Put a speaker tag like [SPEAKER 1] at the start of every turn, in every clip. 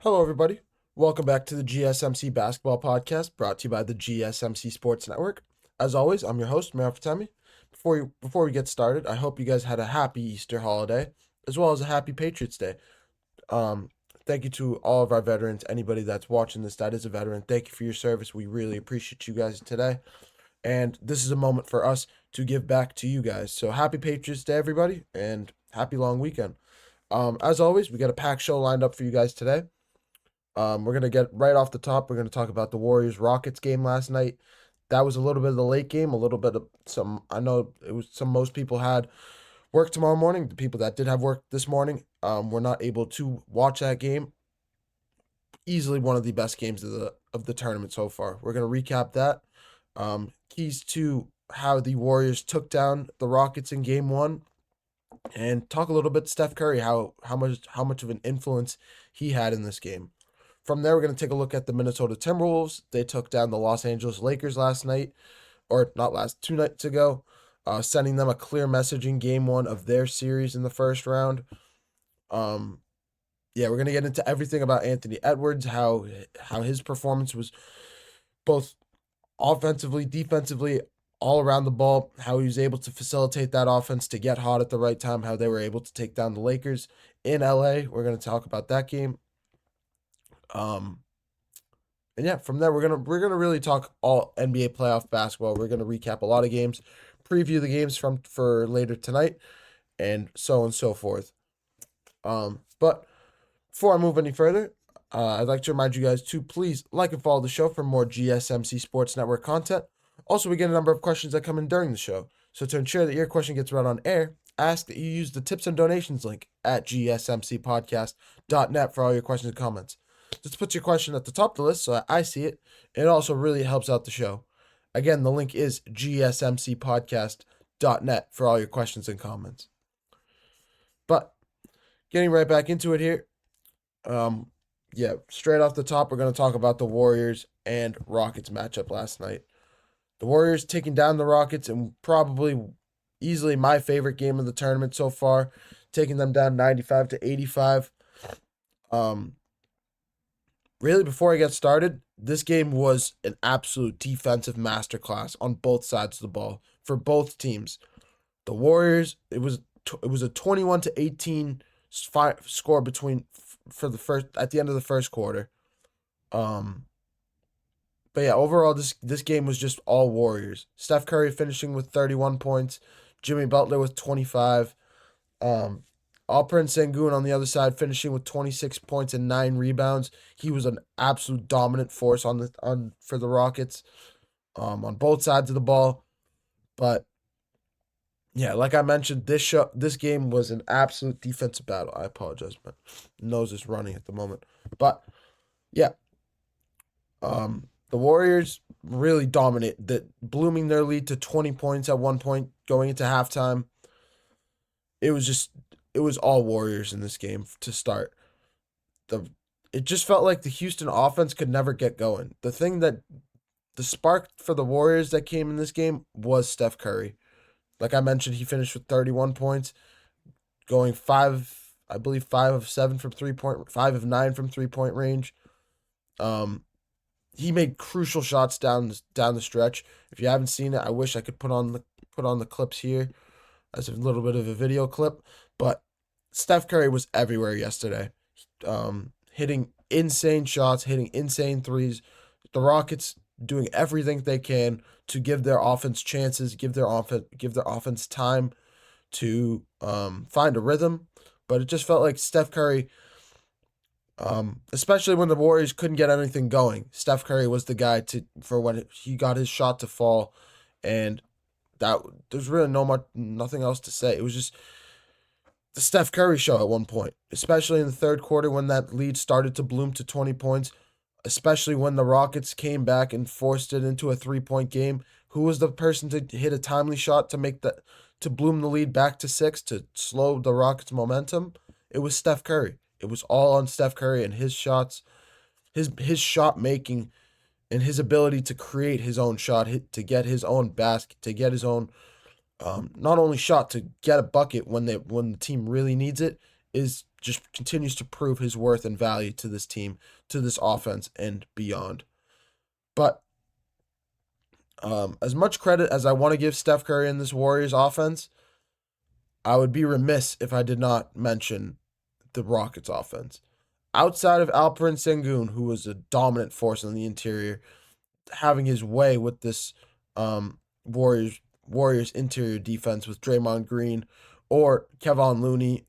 [SPEAKER 1] Hello, everybody. Welcome back to the GSMC Basketball Podcast, brought to you by the GSMC Sports Network. As always, I'm your host, Meryl Fatemi. Before we get started, I hope you guys had a happy Easter holiday, as well as a happy Patriots Day. Um, Thank you to all of our veterans. Anybody that's watching this that is a veteran, thank you for your service. We really appreciate you guys today. And this is a moment for us to give back to you guys. So happy Patriots Day, everybody, and happy long weekend. As always, we got a packed show lined up for you guys today. We're going to get right off the top. We're going to talk about the Warriors-Rockets game last night. That was a little bit of the late game, a little bit of I know it was most people had work tomorrow morning. The people that did have work this morning were not able to watch that game. Easily one of the best games of the tournament so far. We're going to recap that. Keys to how the Warriors took down the Rockets in game one, and talk a little bit Steph Curry, how much of an influence he had in this game. From there, we're going to take a look at the Minnesota Timberwolves. They took down the Los Angeles Lakers last night, or not 2 nights ago, sending them a clear message in game one of their series in the first round. We're going to get into everything about Anthony Edwards, how his performance was both offensively, defensively, all around the ball, how he was able to facilitate that offense to get hot at the right time, how they were able to take down the Lakers in LA. We're going to talk about that game. From there we're gonna really talk all NBA playoff basketball. We're gonna recap a lot of games, preview the games for later tonight, and so on and so forth. But before I move any further, I'd like to remind you guys to please like and follow the show for more GSMC Sports Network content. Also, we get a number of questions that come in during the show. So to ensure that your question gets read on air, ask that you use the tips and donations link at gsmcpodcast.net for all your questions and comments. Just put your question at the top of the list so that I see it. It also really helps out the show. Again, the link is gsmcpodcast.net for all your questions and comments. But getting right back into it here. Straight off the top, we're going to talk about the Warriors and Rockets matchup last night. The Warriors taking down the Rockets in probably easily my favorite game of the tournament so far, taking them down 95-85. Really, before I get started, this game was an absolute defensive masterclass on both sides of the ball for both teams. The Warriors, it was a 21-18 score at the end of the first quarter. Overall, this game was just all Warriors. Steph Curry finishing with 31 points, Jimmy Butler with 25. Alperen Sengun on the other side finishing with 26 points and 9 rebounds. He was an absolute dominant force for the Rockets on both sides of the ball. But yeah, like I mentioned, this game was an absolute defensive battle. I apologize, my nose is running at the moment. But yeah, the Warriors really dominate, blooming their lead to 20 points at one point going into halftime. It was all Warriors in this game to start. It just felt like the Houston offense could never get going. The spark for the Warriors that came in this game was Steph Curry. Like I mentioned, he finished with 31 points, going 5 of 7 from 3-point, 5 of 9 from 3-point range. He made crucial shots down the stretch. If you haven't seen it, I wish I could put on the clips here as a little bit of a video clip. But Steph Curry was everywhere yesterday, hitting insane shots, hitting insane threes. The Rockets doing everything they can to give their offense chances, give their offense time to find a rhythm. But it just felt like Steph Curry, especially when the Warriors couldn't get anything going, Steph Curry was the guy for when he got his shot to fall, and that there's really nothing else to say. It was just the Steph Curry show at one point, especially in the third quarter when that lead started to bloom to 20 points, especially when the Rockets came back and forced it into a 3-point game. Who was the person to hit a timely shot to bloom the lead back to 6 to slow the Rockets' momentum? It was Steph Curry. It was all on Steph Curry and his shots, his shot making, and his ability to create his own shot, to get his own basket, to get his own not only shot, to get a bucket when the team really needs it, is just continues to prove his worth and value to this team, to this offense, and beyond. But as much credit as I want to give Steph Curry in this Warriors offense, I would be remiss if I did not mention the Rockets offense. Outside of Alperen Sengun, who was a dominant force in the interior, having his way with this Warriors interior defense with Draymond Green or Kevon Looney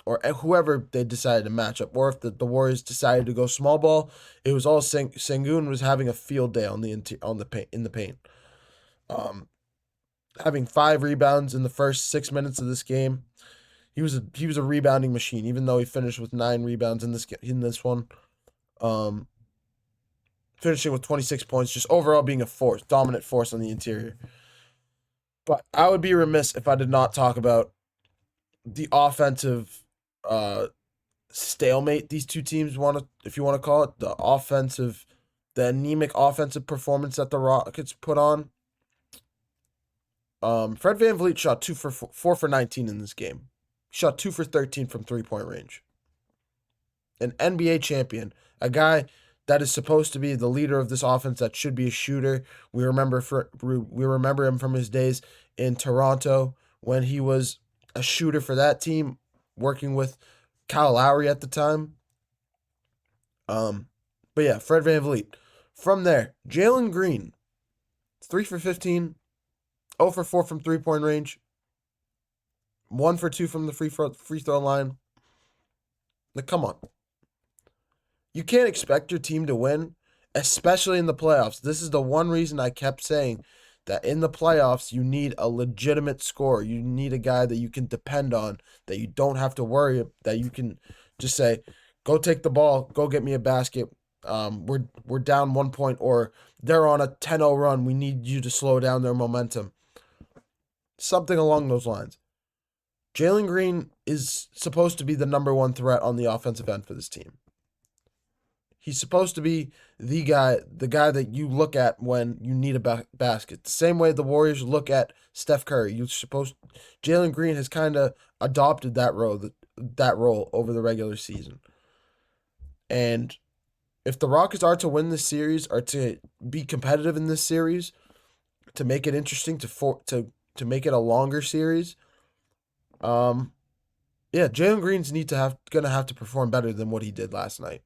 [SPEAKER 1] or whoever they decided to match up, or if the Warriors decided to go small ball, it was all Sengun was having a field day on the paint. Having 5 rebounds in the first 6 minutes of this game. He was a rebounding machine, even though he finished with 9 rebounds in this one. Finishing with 26 points, just overall being a dominant force on the interior. But I would be remiss if I did not talk about the offensive stalemate these two teams if you want to call it, the anemic offensive performance that the Rockets put on. Fred VanVleet shot 4 for 19 in this game. Shot 2 for 13 from 3-point range. An NBA champion, a guy that is supposed to be the leader of this offense, that should be a shooter. We remember him from his days in Toronto when he was a shooter for that team, working with Kyle Lowry at the time. But yeah, Fred VanVleet. From there, Jalen Green, 3 for 15, 0 for 4 from 3-point range, 1 for 2 from the free throw line. Like, come on. You can't expect your team to win, especially in the playoffs. This is the one reason I kept saying that in the playoffs, you need a legitimate scorer. You need a guy that you can depend on, that you don't have to worry, that you can just say, go take the ball, go get me a basket. We're down 1 point, or they're on a 10-0 run. We need you to slow down their momentum. Something along those lines. Jalen Green is supposed to be the number 1 threat on the offensive end for this team. He's supposed to be the guy that you look at when you need a basket. The same way the Warriors look at Steph Curry. Jalen Green has kind of adopted that role over the regular season. And if the Rockets are to win this series, or to be competitive in this series, to make it interesting, to make it a longer series, Jalen Green's gonna have to perform better than what he did last night.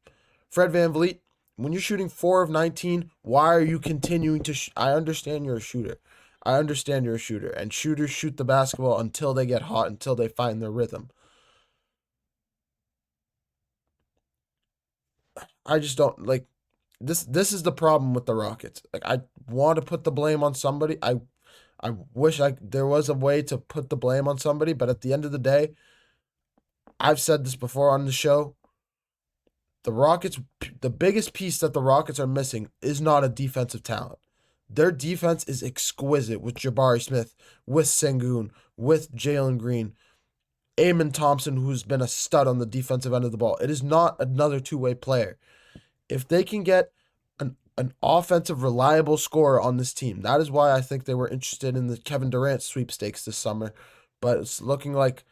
[SPEAKER 1] Fred VanVleet, when you're shooting 4 of 19, why are you continuing to I understand you're a shooter. And shooters shoot the basketball until they get hot, until they find their rhythm. I just don't like this. This is the problem with the Rockets. Like, I want to put the blame on somebody. I wish there was a way to put the blame on somebody, but at the end of the day, I've said this before on the show. The biggest piece that the Rockets are missing is not a defensive talent. Their defense is exquisite with Jabari Smith, with Sengun, with Jalen Green, Amen Thompson, who's been a stud on the defensive end of the ball. It is not another two-way player. If they can get an offensive, reliable scorer on this team, that is why I think they were interested in the Kevin Durant sweepstakes this summer. But it's looking like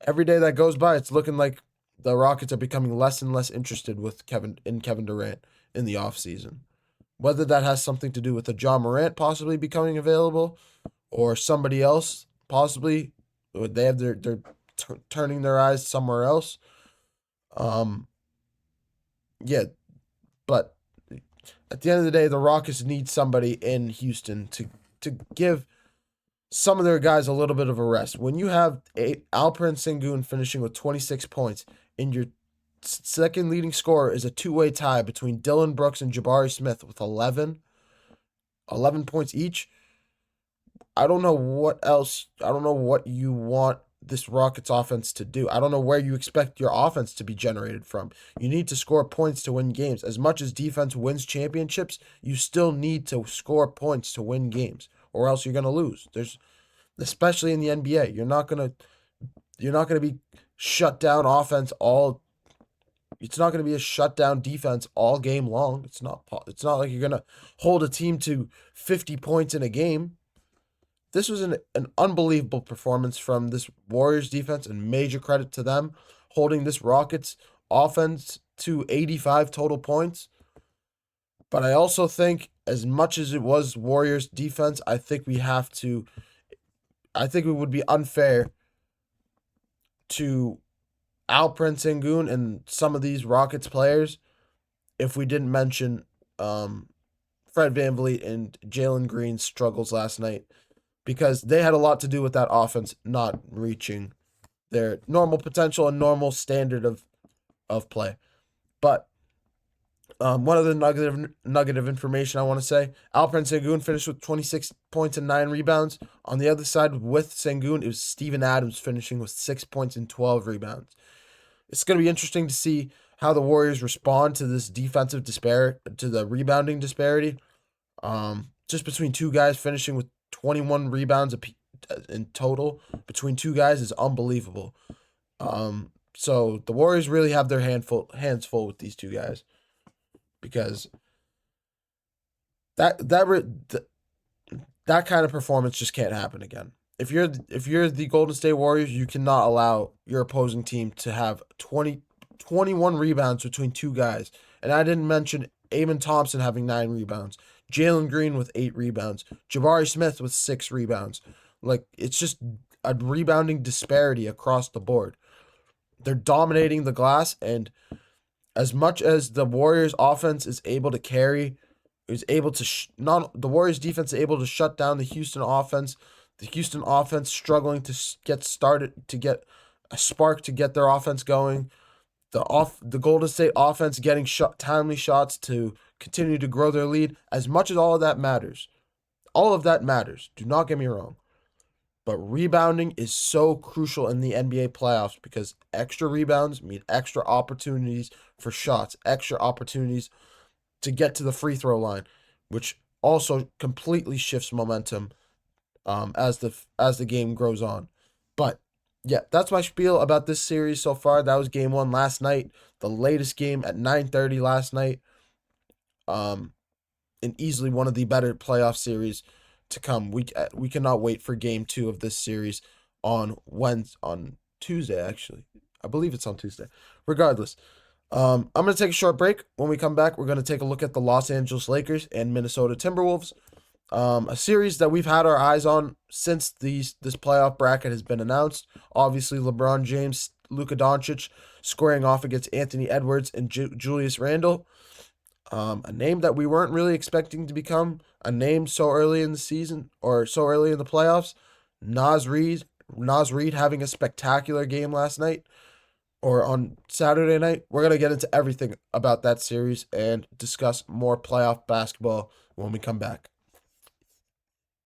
[SPEAKER 1] every day that goes by, it's looking like the Rockets are becoming less and less interested with Kevin Durant in the offseason. Whether that has something to do with a John Morant possibly becoming available, or somebody else possibly, they're turning their eyes somewhere else. But at the end of the day, the Rockets need somebody in Houston to give some of their guys a little bit of a rest. When you have Alperen Sengun finishing with 26 points, and your second leading scorer is a two-way tie between Dillon Brooks and Jabari Smith with 11 points each, I don't know what else. I don't know what you want this Rockets offense to do. I don't know where you expect your offense to be generated from. You need to score points to win games. As much as defense wins championships, you still need to score points to win games, or else you're going to lose. Especially in the NBA, you're not going to be shut down offense all. It's not going to be a shutdown defense all game long. It's not like you're going to hold a team to 50 points in a game. This was an unbelievable performance from this Warriors defense, and major credit to them. holding this Rockets offense to 85 total points. But I also think, as much as it was Warriors defense, I think it would be unfair to Alperen Sengun and some of these Rockets players if we didn't mention Fred VanVleet and Jalen Green's struggles last night, because they had a lot to do with that offense not reaching their normal potential and normal standard of play. But one other nugget of information I want to say: Alperen Sengun finished with 26 points and 9 rebounds. On the other side, with Sengun, it was Steven Adams finishing with 6 points and 12 rebounds. It's going to be interesting to see how the Warriors respond to this to the rebounding disparity. Just between two guys finishing with 21 rebounds in total between two guys is unbelievable. So the Warriors really have their hands full with these two guys, because that kind of performance just can't happen again. If you're the Golden State Warriors, you cannot allow your opposing team to have 21 rebounds between two guys. And I didn't mention Amen Thompson having 9 rebounds, Jalen Green with 8 rebounds, Jabari Smith with 6 rebounds. Like, it's just a rebounding disparity across the board. They're dominating the glass, and as much as the Warriors offense is able to carry, the Warriors defense is able to shut down the Houston offense. The Houston offense struggling to get started, to get a spark to get their offense going. The Golden State offense getting timely shots to continue to grow their lead. As much as all of that matters, do not get me wrong. But rebounding is so crucial in the NBA playoffs, because extra rebounds mean extra opportunities for shots, extra opportunities to get to the free throw line, which also completely shifts momentum as the game grows on. But yeah, that's my spiel about this series so far. That was game 1 last night, the latest game at 9:30 last night. And easily one of the better playoff series to come. We cannot wait for game 2 of this series on Tuesday, actually. I believe it's on Tuesday. Regardless, I'm going to take a short break. When we come back, we're going to take a look at the Los Angeles Lakers and Minnesota Timberwolves. A series that we've had our eyes on since this playoff bracket has been announced. Obviously, LeBron James, Luka Doncic squaring off against Anthony Edwards and Julius Randle. A name that we weren't really expecting to become a name so early in the season, or so early in the playoffs. Naz Reid having a spectacular game last night, or on Saturday night. We're going to get into everything about that series and discuss more playoff basketball when we come back.